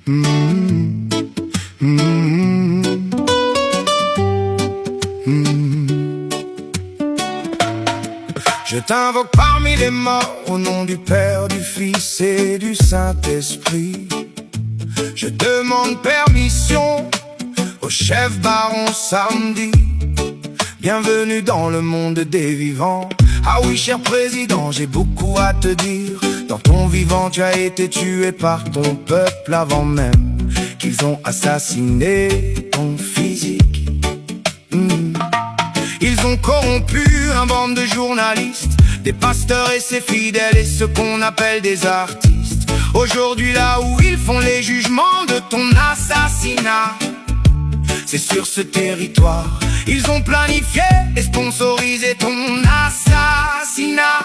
Mmh, mmh, mmh. Je t'invoque parmi les morts au nom du Père, du Fils et du Saint-Esprit. Je demande permission au chef baron Samedi. Bienvenue dans le monde des vivants. Ah oui, cher président, j'ai beaucoup à te dire. Dans ton vivant, tu as été tué par ton peuple avant même qu'ils ont assassiné ton physique. Ils ont corrompu un bande de journalistes, des pasteurs et ses fidèles et ce qu'on appelle des artistes. Aujourd'hui, là où ils font les jugements de ton assassinat, c'est sur ce territoire. Ils ont planifié et sponsorisé ton assassinat.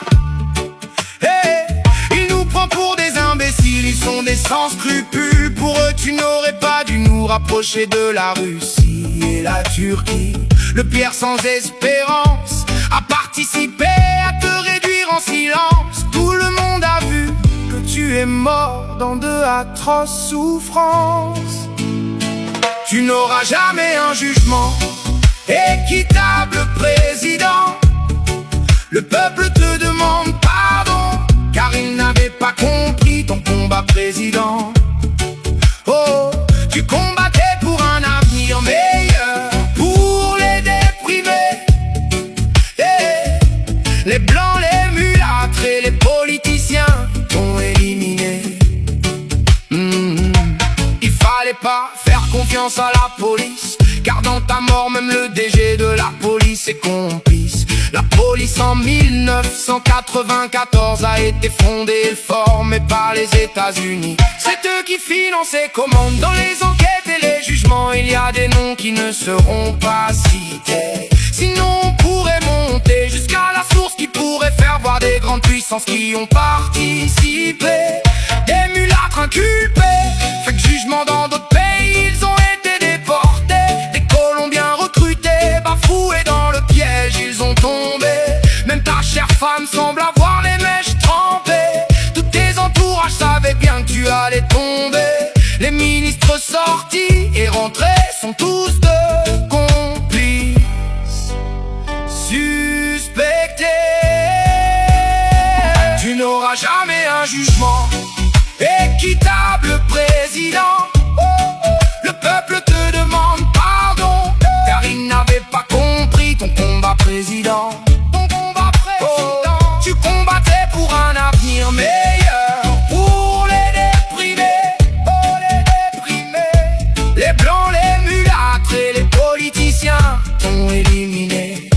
Hey, ils nous prennent pour des imbéciles, ils sont des sans scrupules. Pour eux, tu n'aurais pas dû nous rapprocher de la Russie et la Turquie. Le Pierre sans espérance a participé à te réduire en silence. Tout le monde a vu que tu es mort dans de atroces souffrances. Tu n'auras jamais un jugement équitable, président. Le peuple te demande pardon, car il n'avait pas compris ton combat, président. Oh, tu combattais pour un avenir meilleur, pour les déprimés, les blancs, les mulâtres et les politiciens t'ont éliminé. Il fallait pas faire confiance à la police, car dans ta mort même le DG de la police est complice. La police en 1994 a été fondée et formée par les États-Unis. C'est eux qui financent et commandent dans les enquêtes et les jugements. Il y a des noms qui ne seront pas cités, sinon on pourrait monter jusqu'à la source qui pourrait faire voir des grandes puissances qui ont participé. Des mulâtres inculpés, fait que jugement dans d'autres pays, ils ont été déportés. Des Colombiens recrutés, bafoués dans le piège, ils ont tombé. Même ta chère femme semble avoir les mèches trempées. Tous tes entourages savaient bien que tu allais tomber. Les ministres sortis et rentrés sont tous de complices suspectés. Tu n'auras jamais un jugement équitable, président. Le peuple te demande pardon, car il n'avait pas compris ton combat, président. Ton combat, président. Tu combattais pour un avenir meilleur, pour les déprimés, les blancs, les mulâtres et les politiciens t'ont éliminé.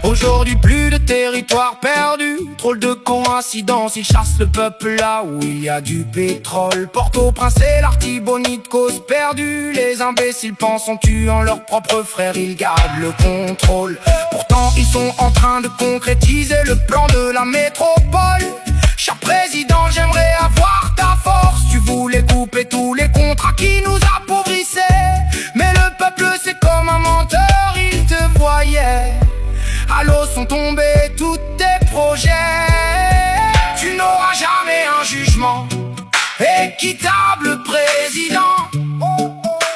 Aujourd'hui plus de territoire perdu, drôle de coïncidence, ils chassent le peuple là où il y a du pétrole. Port-au-Prince et l'Artibonite, cause perdue. Les imbéciles pensent en tuant leurs propres frères, ils gardent le contrôle. Pourtant ils sont en train de concrétiser le plan de la métropole. Cher président, j'aimerais avoir ta force. Tu voulais couper tous les contrats qui nous appauvrissaient, mais le peuple c'est comme un menteur, il te voyait. À l'eau sont tombés tous tes projets. Tu n'auras jamais un jugement équitable, président.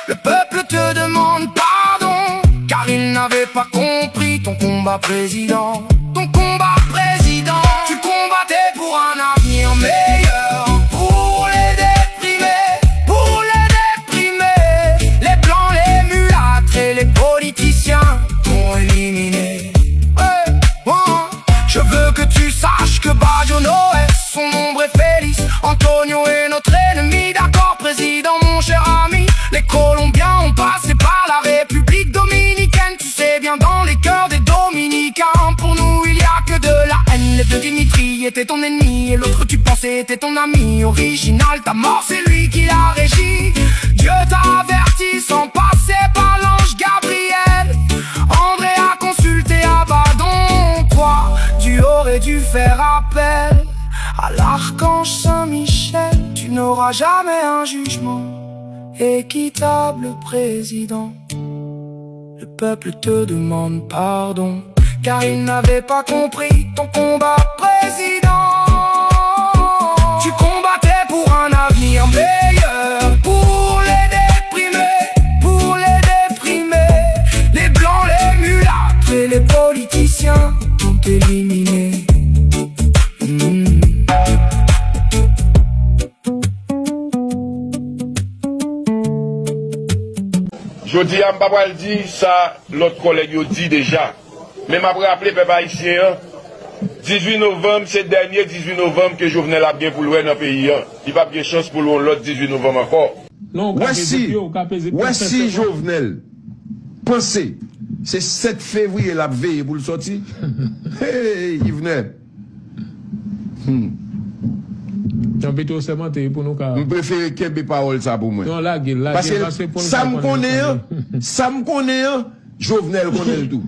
Le peuple te demande pardon, car il n'avait pas compris ton combat, président. Ton combat, président. Tu combattais pour un avenir meilleur, pour les déprimés, les blancs, les mulâtres et les politiciens t'ont éliminé. Je veux que tu saches que Badiono est son ombre et Félix. Antonio est notre ennemi, d'accord, président, mon cher ami. Les Colombiens ont passé par la République dominicaine. Tu sais bien, dans les cœurs des Dominicains, pour nous il y a que de la haine. Les deux Dimitri était ton ennemi et l'autre tu pensais était ton ami original. Ta mort c'est lui qui l'a régi. Dieu t'a averti sans passer par l'ange Gabriel. André a consulté Abaddon, toi tu aurais dû faire appel à l'archange Saint-Michel. Tu n'auras jamais un jugement équitable, président. Le peuple te demande pardon, car il n'avait pas compris ton combat, président. Tu combattais pour un Je dis à Mbapal dit ça, l'autre collègue yo dit déjà. Mais m'a rappelé peuple haïtien, 18 novembre, c'est le dernier 18 novembre que Jovenel a bien pour louer dans le pays. Il va bien chance pour louer l'autre 18 novembre encore. Non, voici Jovenel. Pensez, c'est 7 février la veille pour le sortir. Hey, il venait. On peut tout sémenter pour nous. Je préfère qu'il y ait parole ça pour moi. Non, là, parce que ça me connaît, Jovenel connaît le tout.